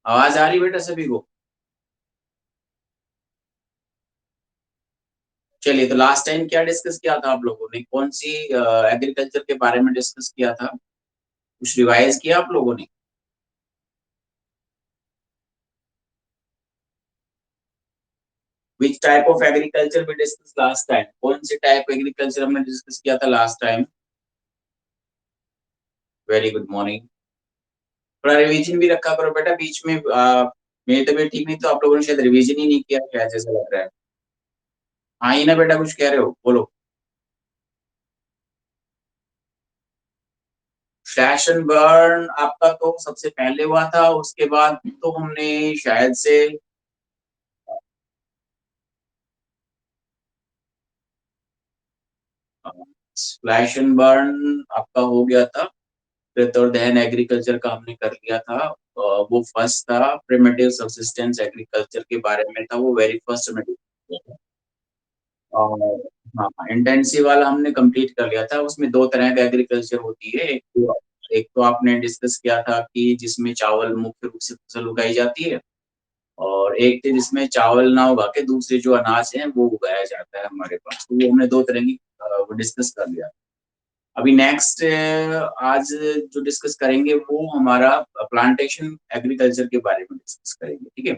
आवाज आ रही बेटा सभी को? चलिए, तो लास्ट टाइम क्या डिस्कस किया था आप लोगों ने? कौन सी एग्रीकल्चर के बारे में डिस्कस किया था? कुछ रिवाइज किया आप लोगों ने? विच टाइप ऑफ एग्रीकल्चर भी डिस्कस लास्ट टाइम? कौन सी टाइप एग्रीकल्चर हमने डिस्कस किया था last time? Very good morning. थोड़ा रिवीजन भी रखा करो बेटा बीच में। मेरी तबीयत ठीक नहीं तो आप लोगों ने शायद रिवीजन ही नहीं किया, क्या जैसा लग रहा है। हाँ ही ना बेटा, कुछ कह रहे हो, बोलो। स्लैश एंड बर्न आपका तो सबसे पहले हुआ था, उसके बाद तो हमने शायद से स्लैश एंड बर्न आपका हो गया था। फिर और दहन एग्रीकल्चर का हमने कर लिया था। वो फर्स्ट था, प्रिमिटिव सब्सिस्टेंस एग्रीकल्चर के बारे में था, वो वेरी फर्स्ट में किया था। और हाँ, इंटेंसिव वाला हमने कंप्लीट कर लिया था। उसमें दो तरह का एग्रीकल्चर होती है। एक तो आपने डिस्कस किया था कि जिसमें चावल मुख्य रूप से फसल उगाई जाती है, और एक थी जिसमें चावल ना उगा के दूसरे जो अनाज है वो उगाया जाता है हमारे पास। तो वो हमने दो तरह की वो डिस्कस कर लिया। अभी नेक्स्ट आज जो डिस्कस करेंगे वो हमारा प्लांटेशन एग्रीकल्चर के बारे में डिस्कस करेंगे, ठीक है।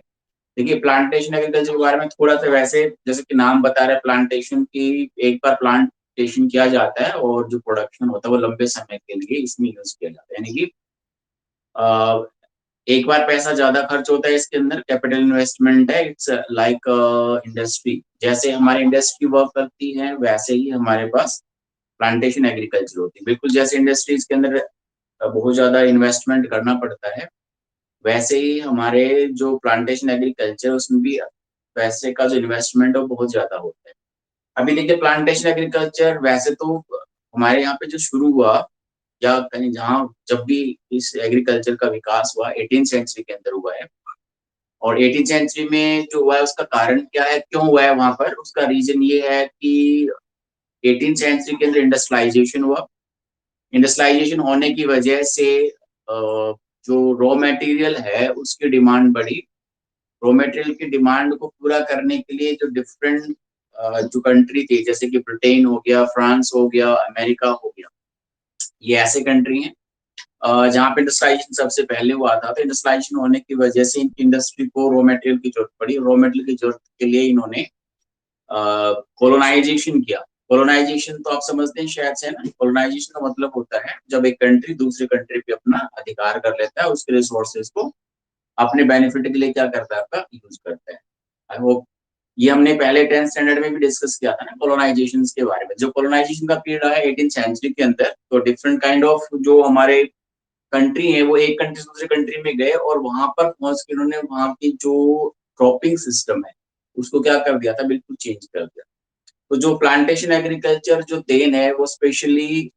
देखिए, प्लांटेशन एग्रीकल्चर के बारे में थोड़ा सा, वैसे जैसे कि नाम बता रहा है प्लांटेशन की, एक बार प्लांटेशन किया जाता है और जो प्रोडक्शन होता है वो लंबे समय के लिए इसमें यूज किया जाता है। यानी कि अ, एक बार पैसा ज्यादा खर्च होता है इसके अंदर, कैपिटल इन्वेस्टमेंट है। इट्स लाइक इंडस्ट्री, जैसे हमारी इंडस्ट्री वर्क करती है वैसे ही हमारे पास प्लांटेशन एग्रीकल्चर होती है। बिल्कुल जैसे इंडस्ट्रीज के अंदर बहुत ज्यादा इन्वेस्टमेंट करना पड़ता है, वैसे ही हमारे जो प्लांटेशन एग्रीकल्चर उसमें भी पैसे का जो इन्वेस्टमेंट है वो बहुत ज्यादा होता है। अभी देखिए, प्लांटेशन एग्रीकल्चर वैसे तो हमारे यहाँ पे जो शुरू हुआ, या कहीं जहाँ जब भी इस एग्रीकल्चर का विकास हुआ 18 सेंचुरी के अंदर हुआ है। और 18 सेंचुरी में जो हुआ है उसका कारण क्या है, क्यों हुआ है वहां पर, उसका रीजन ये है कि 18 सेंचुरी के अंदर इंडस्ट्रियलाइजेशन हुआ। इंडस्ट्रियलाइजेशन होने की वजह से जो रॉ मटेरियल है उसकी डिमांड बढ़ी। रॉ मटेरियल की डिमांड को पूरा करने के लिए जो डिफरेंट जो कंट्री थी, जैसे कि ब्रिटेन हो गया, फ्रांस हो गया, अमेरिका हो गया, ये ऐसे कंट्री हैं जहाँ पे इंडस्ट्रियलाइजेशन सबसे पहले हुआ था। तो इंडस्ट्रियलाइजेशन होने की वजह से इनकी इंडस्ट्री को रॉ मटेरियल की जरूरत पड़ी। रॉ मटेरियल की जरूरत के लिए इन्होंने कोलोनाइजेशन किया। कोलोनाइजेशन तो आप समझते हैं शायद से, है ना। कोलोनाइजेशन का मतलब होता है जब एक कंट्री दूसरी कंट्री पे अपना अधिकार कर लेता है, उसके रिसोर्सेज को अपने बेनिफिट के लिए क्या करता है, आपका यूज करता है। आई होप ये हमने पहले 10th स्टैंडर्ड में भी डिस्कस किया था ना, कोलोनाइजेशन के बारे में। जो कोलोनाइजेशन का पीरियड है 18 सेंचुरी के अंदर, तो डिफरेंट काइंड ऑफ जो हमारे कंट्री है वो एक कंट्री से दूसरे कंट्री में गए और वहां पर पहुंच के उन्होंने वहां की जो क्रॉपिंग सिस्टम है उसको क्या कर दिया था, बिल्कुल चेंज कर दिया। तो जो प्लांटेशन एग्रीकल्चर जो देन है वो स्पेशली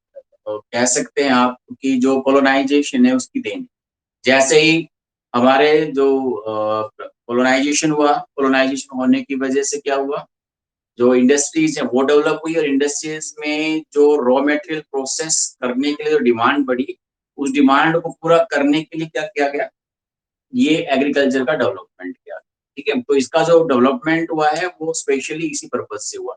कह सकते हैं आप कि जो कोलोनाइजेशन है उसकी देन है। जैसे ही हमारे जो कोलोनाइजेशन हुआ, कोलोनाइजेशन होने की वजह से क्या हुआ, जो इंडस्ट्रीज है वो डेवलप हुई, और इंडस्ट्रीज में जो रॉ मटेरियल प्रोसेस करने के लिए जो डिमांड बढ़ी, उस डिमांड को पूरा करने के लिए क्या किया गया, ये एग्रीकल्चर का डेवलपमेंट किया। ठीक है, तो इसका जो डेवलपमेंट हुआ है वो स्पेशली इसी पर्पज से हुआ।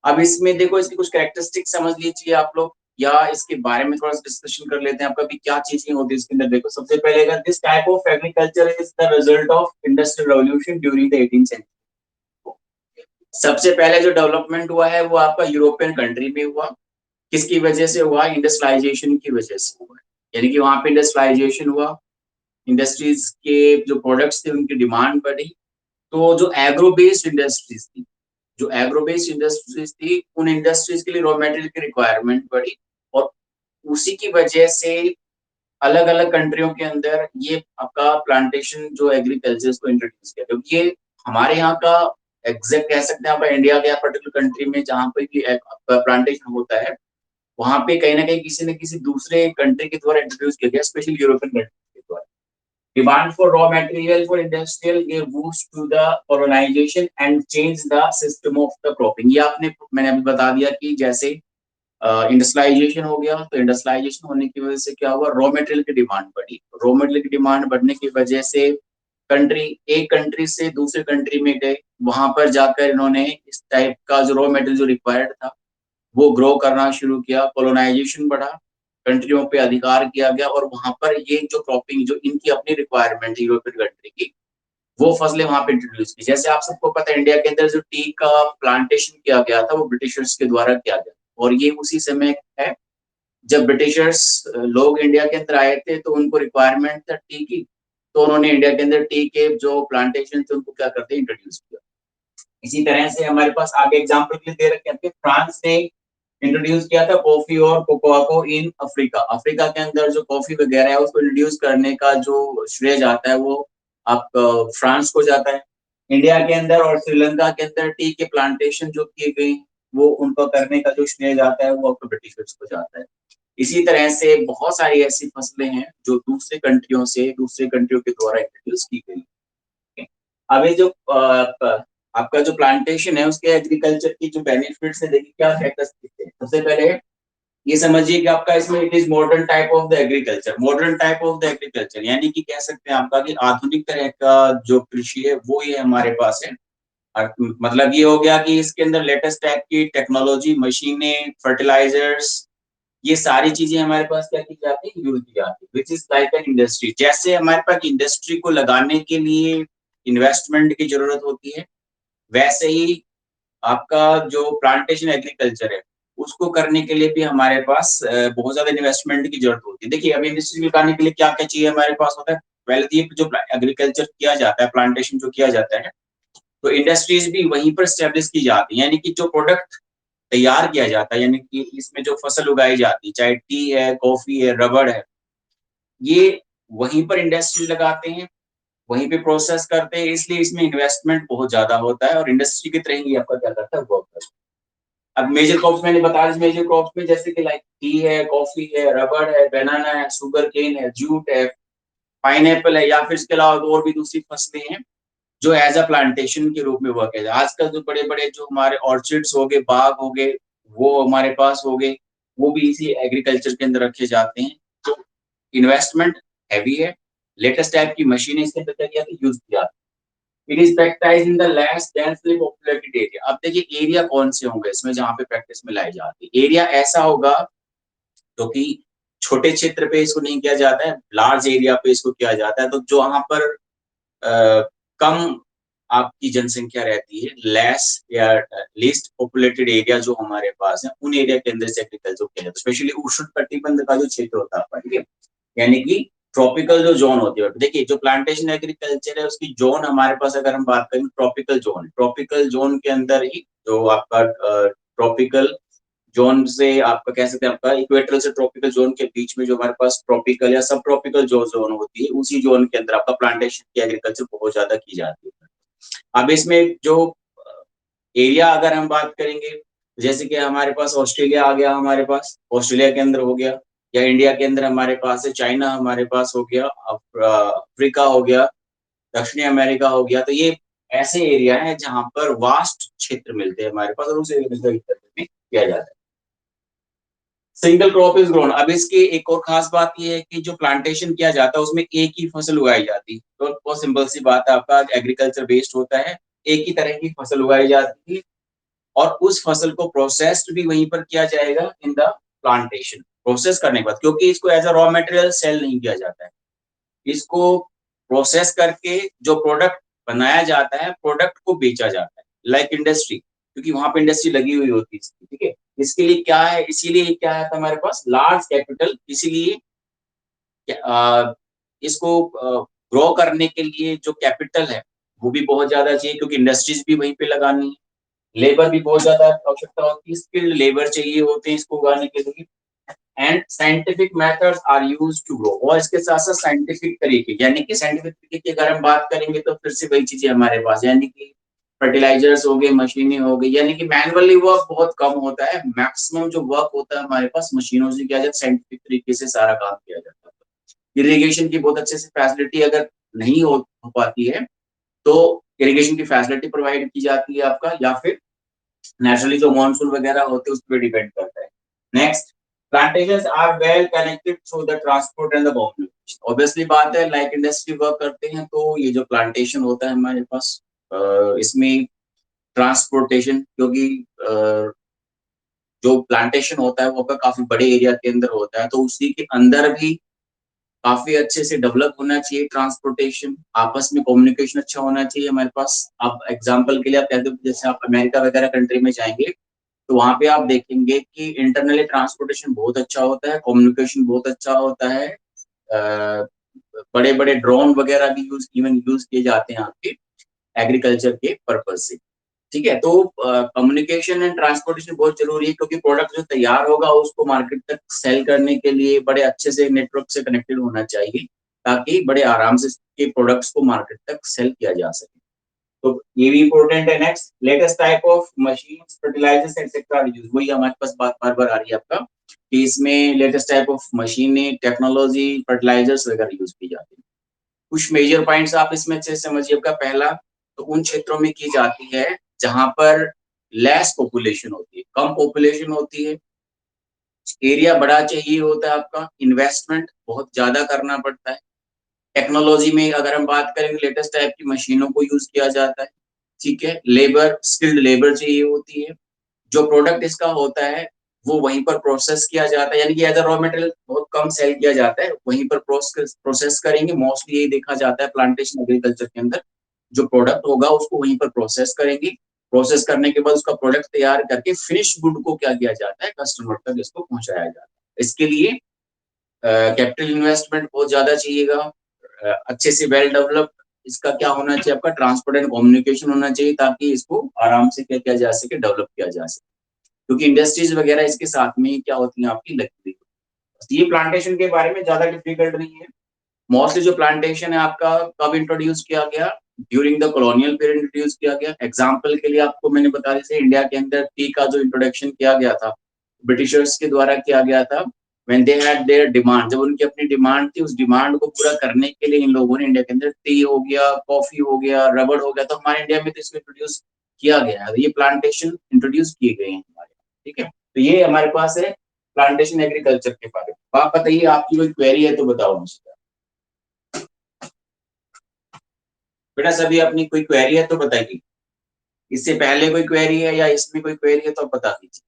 अब इसमें देखो, इसकी कुछ कैरेक्टरिस्टिक समझ लीजिए आप लोग, या इसके बारे में थोड़ा सा डिस्कशन कर लेते हैं आपका कि क्या चीजें होती है इसके अंदर। देखो, सबसे पहले अगर this type of agriculture is the result of industrial revolution during the 18th century. सबसे पहले जो डेवलपमेंट हुआ है वो आपका यूरोपियन कंट्री में हुआ। किसकी वजह से हुआ, इंडस्ट्रियलाइजेशन की वजह से हुआ। यानी कि वहां पे इंडस्ट्रियलाइजेशन हुआ, इंडस्ट्रीज के जो प्रोडक्ट्स थे उनकी डिमांड बढ़ी। तो जो एग्रो बेस्ड इंडस्ट्रीज थी, जो एग्रो बेस्ड इंडस्ट्रीज थी, उन इंडस्ट्रीज के लिए रॉ मटेरियल की रिक्वायरमेंट बढ़ी। और उसी की वजह से अलग अलग कंट्रियों के अंदर ये आपका प्लांटेशन जो एग्रीकल्चर को इंट्रोड्यूस किया, क्योंकि ये हमारे यहाँ का एग्जैक्ट कह सकते हैं आप, इंडिया के पर्टिकुलर कंट्री में जहाँ पे भी प्लांटेशन होता है, वहां पे कहीं ना कहीं किसी न किसी दूसरे कंट्री के द्वारा इंट्रोड्यूस किया गया, स्पेशली यूरोपियन कंट्री के द्वारा। Demand for raw material for industrial gave boost to the colonization and change the system of the cropping। ये आपने मैंने अभी बता दिया कि जैसे इंडस्ट्रियलाइजेशन हो गया, तो इंडस्ट्रियलाइजेशन होने की वजह से क्या हुआ, रॉ मटेरियल की डिमांड बढ़ी। रॉ मटेरियल की डिमांड बढ़ने की वजह से कंट्री, एक कंट्री से दूसरे कंट्री में गए, वहां पर जाकर इन्होंने इस टाइप का जो रॉ मटेरियल जो रिक्वायर्ड था वो ग्रो करना शुरू किया, कोलोनाइजेशन बढ़ा, कंट्रियों पे अधिकार किया गया, और वहां पर ये जो क्रॉपिंग जो इनकी अपनी रिक्वायरमेंट है यूरोपियन कंट्री की, वो फसलें वहां पे इंट्रोड्यूस की। जैसे आप सबको पता है इंडिया के अंदर जो टी का प्लांटेशन किया गया था वो ब्रिटिशर्स के द्वारा किया गया, और ये उसी समय है जब ब्रिटिशर्स लोग इंडिया के अंदर आए थे, तो उनको रिक्वायरमेंट था टी की, तो उन्होंने इंडिया के अंदर टी के जो प्लांटेशन थे उनको क्या करते इंट्रोड्यूस किया। इसी तरह से हमारे पास आगे एग्जाम्पल के लिए दे रखे हैं, फ्रांस ने इंट्रोड्यूस किया था कॉफी और कोकोआ को इन अफ्रीका। अफ्रीका के अंदर जो कॉफी वगैरह है उसको इंट्रोड्यूस करने का जो श्रेय जाता है वो आप फ्रांस को जाता है। इंडिया के अंदर और श्रीलंका के अंदर टी के प्लांटेशन जो किए गए वो उनको करने का जो श्रेय जाता है वो आपको ब्रिटिशर्स को जाता है। इसी तरह से बहुत सारी ऐसी फसलें हैं जो दूसरे कंट्रियों से, दूसरे कंट्रियों के द्वारा इंट्रोड्यूस की गई। अभी जो आपका जो प्लांटेशन है उसके एग्रीकल्चर की जो बेनिफिट्स है, देखिए क्या कैरेक्टरिस्टिक्स है। सबसे पहले ये समझिए कि आपका इसमें it is modern type of the agriculture. Modern type of the agriculture यानी कि कह सकते हैं आपका कि आधुनिक तरह का जो कृषि है वो ये हमारे पास है। और मतलब ये हो गया कि इसके अंदर लेटेस्ट टाइप की टेक्नोलॉजी, मशीनें, फर्टिलाइजर्स, ये सारी चीजें हमारे पास क्या की जाती है, यूज की जाती है, which is like an industry. जैसे हमारे पास इंडस्ट्री को लगाने के लिए इन्वेस्टमेंट की जरूरत होती है, वैसे ही आपका जो प्लांटेशन एग्रीकल्चर है उसको करने के लिए भी हमारे पास बहुत ज्यादा इन्वेस्टमेंट की जरूरत होती है। देखिए अभी इंडस्ट्री लगाने के लिए क्या क्या चाहिए हमारे पास होता है। पहले तो ये जो एग्रीकल्चर किया जाता है, प्लांटेशन जो किया जाता है, तो इंडस्ट्रीज भी वहीं पर स्टेब्लिश की जाती है, यानी कि जो प्रोडक्ट तैयार किया जाता है, यानी कि इसमें जो फसल उगाई जाती है, चाहे टी है, कॉफी है, रबड़ है, ये वहीं पर इंडस्ट्री लगाते हैं, वहीं पे प्रोसेस करते हैं, इसलिए इसमें इन्वेस्टमेंट बहुत ज्यादा होता है, और इंडस्ट्री की तरह ही आपका क्या करता है, वर्क करता है। अब मेजर क्रॉप्स मैंने बता दी, मेजर क्रॉप्स में जैसे कि लाइक टी है, कॉफी है, रबड़ है, बनाना है, शुगर केन है, जूट है, पाइनएप्पल है, या फिर इसके अलावा और भी दूसरी फसलें हैं जो एज अ प्लांटेशन के रूप में वर्क है। आजकल जो बड़े बड़े जो हमारे ऑर्चिड्स हो गए, बाग हो गए, वो हमारे पास हो गए, वो भी इसी एग्रीकल्चर के अंदर रखे जाते हैं। तो इन्वेस्टमेंट हैवी है, लेटेस्ट टाइप की मशीनें इसके अंदर क्या किया यूज किया। It is practice in the less densely populated area. अब देखिए एरिया कौन से होंगे इसमें जहां पे प्रैक्टिस में लाई जाती है। एरिया ऐसा होगा जो कि छोटे क्षेत्र पे इसको नहीं किया जाता है, लार्ज एरिया पे इसको किया जाता है। तो जो वहां पर कम आपकी जनसंख्या रहती है, लेस या लीस्ट पॉपुलेटेड एरिया जो हमारे पास है, उन एरिया के अंदर से एग्रीकल्चर किया जाता है। स्पेशली उष्ण कटिबंध का जो क्षेत्र होता है, ठीक है, यानी कि ट्रॉपिकल जो जोन होती है। देखिए जो प्लांटेशन एग्रीकल्चर है उसकी जोन हमारे पास अगर हम बात करें, ट्रॉपिकल जोन, ट्रॉपिकल जोन के अंदर ही जो आपका ट्रॉपिकल जोन से आपका कह सकते हैं आपका इक्वेटरल से ट्रॉपिकल जोन के बीच में जो हमारे पास ट्रॉपिकल या सब ट्रॉपिकल जो जोन होती है, उसी जोन के अंदर आपका प्लांटेशन की एग्रीकल्चर बहुत ज्यादा की जाती है। अब इसमें जो एरिया अगर हम बात करेंगे, जैसे कि हमारे पास ऑस्ट्रेलिया आ गया, हमारे पास ऑस्ट्रेलिया के अंदर हो गया, या इंडिया के अंदर हमारे पास है, चाइना हमारे पास हो गया, अफ्रीका हो गया, दक्षिणी अमेरिका हो गया। तो ये ऐसे एरिया है जहां पर वास्ट क्षेत्र मिलते हैं हमारे पास, और उस एरिया में किया जाता है। Single crop is grown. अब इसकी एक और खास बात यह है कि जो प्लांटेशन किया जाता है उसमें एक ही फसल उगाई जाती है। तो बहुत सिंपल सी बात है, आपका एग्रीकल्चर बेस्ड होता है, एक ही तरह की फसल उगाई जाती है, और उस फसल को प्रोसेस्ड भी वहीं पर किया जाएगा इन द प्लांटेशन। प्रोसेस करने के बाद, क्योंकि इसको as a raw material sell नहीं किया जाता है, इसको प्रोसेस करके जो प्रोडक्ट बनाया जाता है, प्रोडक्ट को बेचा जाता है, लाइक इंडस्ट्री, क्योंकि वहां पे इंडस्ट्री लगी हुई होती है, ठीक है। इसके लिए क्या है, इसीलिए क्या है हमारे पास लार्ज कैपिटल, इसीलिए इसको ग्रो करने के लिए जो कैपिटल है वो भी बहुत ज्यादा चाहिए, क्योंकि इंडस्ट्रीज भी वहीं पे लगानी है, लेबर भी बहुत ज्यादा आवश्यकता होती है, स्किल्ड लेबर चाहिए होते हैं इसको उगाने के लिए, and scientific methods are used to grow. और इसके साथ साथ साइंटिफिक तरीके, यानी कि साइंटिफिक तरीके की अगर हम बात करेंगे तो फिर से वही चीजें हमारे पास, यानी कि फर्टिलाइजर्स हो गए, मशीनें हो गई, यानी कि मैनुअली वर्क बहुत कम होता है, मैक्सिमम जो वर्क होता है हमारे पास मशीनों से किया जाता है, साइंटिफिक तरीके से सारा काम किया जाता है। इरिगेशन की बहुत अच्छे से फैसिलिटी अगर नहीं हो पाती है तो इरिगेशन की फैसिलिटी प्रोवाइड की जाती है आपका, या फिर नेचुरली जो मानसून वगैरह होते हैं उस पर डिपेंड करता है। Next, plantations are well connected through the transport and the communication. Obviously बात है, लाइक इंडस्ट्री वर्क करते हैं तो ये जो प्लांटेशन होता है हमारे पास, इसमें ट्रांसपोर्टेशन, क्योंकि जो प्लांटेशन होता है वो आपका काफी बड़े एरिया के अंदर होता है, तो उसी के अंदर भी काफी अच्छे से डेवलप होना चाहिए ट्रांसपोर्टेशन, आपस में कम्युनिकेशन अच्छा होना चाहिए हमारे पास। आप एग्जांपल के लिए आप कहते हो, जैसे आप अमेरिका वगैरह कंट्री में जाएंगे तो वहां पे आप देखेंगे कि इंटरनली ट्रांसपोर्टेशन बहुत अच्छा होता है, कम्युनिकेशन बहुत अच्छा होता है, बड़े बड़े ड्रोन वगैरह भी यूज किए जाते हैं आपके एग्रीकल्चर के पर्पज से। ठीक है, तो कम्युनिकेशन एंड ट्रांसपोर्टेशन बहुत जरूरी है, क्योंकि प्रोडक्ट जो तैयार होगा उसको मार्केट तक सेल करने के लिए बड़े अच्छे से नेटवर्क से कनेक्टेड होना चाहिए, ताकि बड़े आराम से के प्रोडक्ट्स को मार्केट तक सेल किया जा सके। तो ये भी इम्पोर्टेंट है। Next, latest type of machines, fertilisers etcetera use, वही हमारे पास बात बार बार आ रही है आपका कि इसमें लेटेस्ट टाइप ऑफ मशीनें, टेक्नोलॉजी, फर्टिलाइजर्स वगैरह यूज की जाती है। कुछ मेजर पॉइंट्स आप इसमें अच्छे से समझिए। आपका पहला, तो उन क्षेत्रों में की जाती है जहां पर लेस पॉपुलेशन होती है, कम पॉपुलेशन होती है, एरिया बड़ा चाहिए होता है, आपका इन्वेस्टमेंट बहुत ज्यादा करना पड़ता है। टेक्नोलॉजी में अगर हम बात करें, लेटेस्ट टाइप की मशीनों को यूज किया जाता है। ठीक है, लेबर, स्किल्ड लेबर चाहिए होती है। जो प्रोडक्ट इसका होता है वो वहीं पर प्रोसेस किया जाता है, यानी कि एज अ रॉ मटेरियल बहुत कम सेल किया जाता है, वहीं पर प्रोसेस करेंगे। मोस्टली यही देखा जाता है प्लांटेशन एग्रीकल्चर के अंदर, जो प्रोडक्ट होगा उसको वहीं पर प्रोसेस करेंगे। प्रोसेस करने के बाद उसका प्रोडक्ट तैयार करके फिनिश गुड को क्या किया जाता है, कस्टमर तक इसको पहुंचाया जाता है। इसके लिए कैपिटल इन्वेस्टमेंट बहुत ज्यादा चाहिएगा, अच्छे से वेल डेवलप्ड इसका क्या होना चाहिए, आपका ट्रांसपोर्ट एंड कम्युनिकेशन होना चाहिए, ताकि इसको आराम से क्या किया जा सके, डेवलप किया जा सके, क्योंकि इंडस्ट्रीज वगैरह इसके साथ में क्या होती हैं आपकी लगती है। ये प्लांटेशन के बारे में ज्यादा डिफिकल्ट नहीं है। मोस्टली जो प्लांटेशन है आपका कब इंट्रोड्यूस किया गया, during the colonial period introduce किया गया। एग्जांपल के लिए आपको मैंने बता दिया, इंडिया के अंदर टी का जो इंट्रोडक्शन किया गया था ब्रिटिशर्स के द्वारा किया गया था। When they had their demand, जब उनकी अपनी डिमांड थी, उस डिमांड को पूरा करने के लिए इन लोगों ने इंडिया के अंदर टी हो गया, कॉफी हो गया, रबड़ हो गया, तो हमारे इंडिया में तो इसको इंट्रोड्यूस किया गया है। ये प्लांटेशन इंट्रोड्यूस किए गए हैं हमारे यहाँ। ठीक है, तो ये हमारे पास है प्लांटेशन एग्रीकल्चर के बारे में। आप बताइए, आपकी कोई क्वेरी है तो बताओ मुझे। बेटा सभी अपनी कोई क्वेरी है तो बताइए। इससे पहले कोई क्वेरी है या इसमें कोई क्वेरी है तो आप बता दीजिए।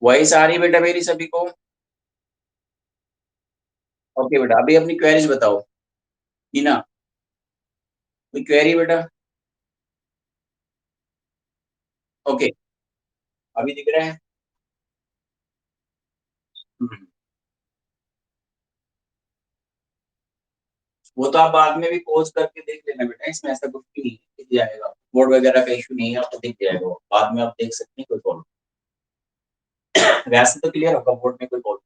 वॉइस आ रही है बेटा मेरी सभी को? ओके बेटा, अभी अपनी क्वेरीज बताओ। टीना, कोई क्वेरी बेटा? ओके, अभी दिख रहा है। हम्म, वो तो आप बाद में भी पोज करके देख लेना बेटा, इसमें ऐसा कुछ भी नहीं है, दिख जाएगा। बोर्ड वगैरह का इशू नहीं है, आपको दिख जाएगा, बाद में आप देख सकते हैं, कोई प्रॉब्लम। वैसे तो क्लियर होगा बोर्ड में, कोई प्रॉब्लम।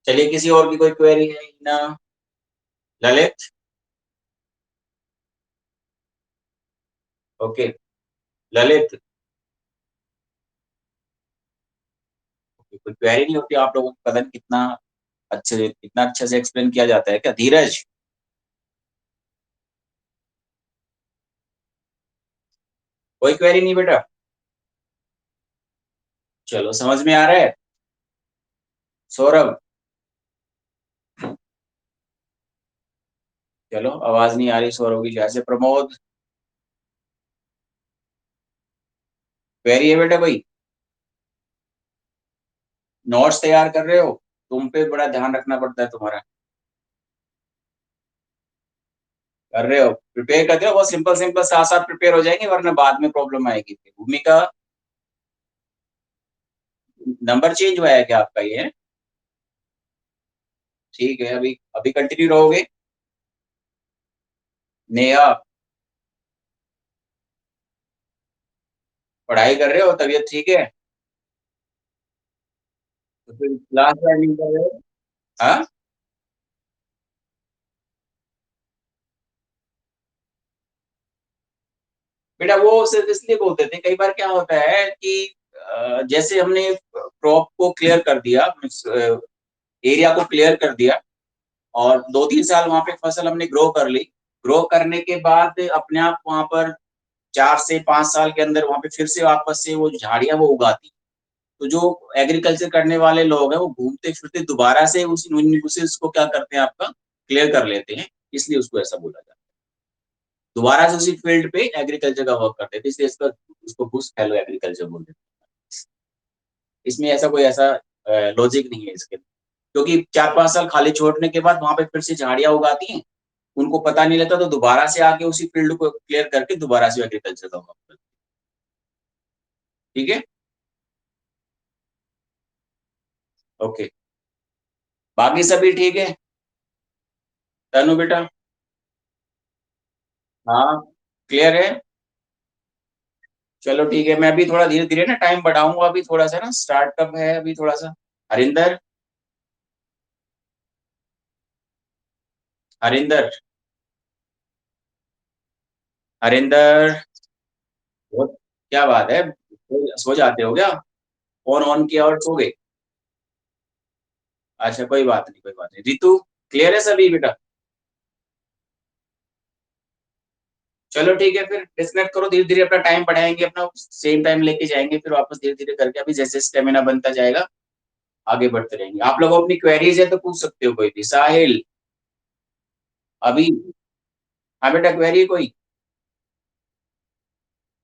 चलिए, किसी और की कोई क्वेरी है ना? ललित? ओके, ललित, कोई क्वेरी नहीं होती आप लोगों को? पता नहीं कितना अच्छे से एक्सप्लेन किया जाता है क्या? धीरज, कोई क्वेरी नहीं बेटा? चलो, समझ में आ रहा है। सौरभ, चलो, आवाज नहीं आ रही सौरभ की शायद से। प्रमोद, क्वेरी है बेटा कोई? नोट्स तैयार कर रहे हो? तुम पे बड़ा ध्यान रखना पड़ता है तुम्हारा। कर रहे हो, प्रिपेयर करते हो, बहुत सिंपल सिंपल साथ साथ प्रिपेयर हो जाएंगे, वरना बाद में प्रॉब्लम आएगी। भूमिका, नंबर चेंज हुआ है क्या आपका ये? ठीक है, अभी अभी कंटिन्यू रहोगे। नेहा, पढ़ाई कर रहे हो, तबीयत ठीक है? तो फिर क्लास ज्वाइनिंग कर रहे हो? हाँ बेटा, वो सिर्फ इसलिए बोलते थे, कई बार क्या होता है कि जैसे हमने क्रॉप को क्लियर कर दिया, एरिया को क्लियर कर दिया और 2-3 साल वहां पे फसल हमने ग्रो कर ली। ग्रो करने के बाद अपने आप वहां पर 4 से 5 साल के अंदर वहां पे फिर से वापस से वो झाड़ियां वो उगाती। तो जो एग्रीकल्चर करने वाले लोग हैं वो घूमते फिरते दोबारा से उसी उसको क्या करते हैं, आपका क्लियर कर लेते हैं, इसलिए उसको ऐसा बोला जाता है। दोबारा से उसी फील्ड पे एग्रीकल्चर का वर्क करते थे, इसलिए इसका उसको बुश फैलो एग्रीकल्चर बोलते हैं। इसमें ऐसा कोई ऐसा लॉजिक नहीं है इसके, क्योंकि 4-5 साल खाली छोड़ने के बाद वहां पे फिर से झाड़ियां उगाती हैं, उनको पता नहीं लगता तो दोबारा से आके उसी फील्ड को क्लियर करके दोबारा से एग्रीकल्चर का वर्क करते हैं। ठीक है, ओके। बाकी सभी ठीक है। तनु बेटा। हाँ, क्लियर है। चलो ठीक है, मैं अभी थोड़ा धीरे धीरे ना टाइम बढ़ाऊंगा, अभी थोड़ा सा ना स्टार्टअप है अभी थोड़ा सा। हरिंदर, हरिंदर, हरिंदर। क्या बात है, सो जाते हो क्या? फोन ऑन किया और सो गए? अच्छा, कोई बात नहीं, कोई बात नहीं। रितु, क्लियर है सभी बेटा? चलो ठीक है, फिर डिस्कनेक्ट करो, धीरे धीरे अपना टाइम बढ़ाएंगे, अपना सेम टाइम लेके जाएंगे, फिर वापस धीरे धीरे करके अभी जैसे स्टेमिना बनता जाएगा आगे बढ़ते रहेंगे। आप लोग अपनी क्वेरीज है तो पूछ सकते हो कोई भी। साहिल, अभी। हाँ बेटा, क्वेरी है कोई?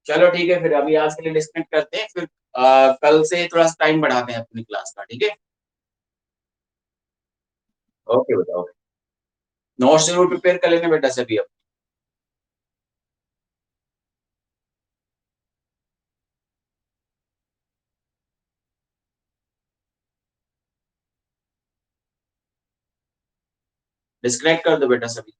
चलो ठीक है, फिर अभी आज के लिए डिस्कनेक्ट करते हैं, फिर कल से थोड़ा सा टाइम बढ़ाते हैं अपनी क्लास का, ठीक है? ओके बेटा, ओके। नोट्स जरूर प्रिपेयर कर लेना बेटा सभी अब। डिस्कनेक्ट कर दो बेटा सभी।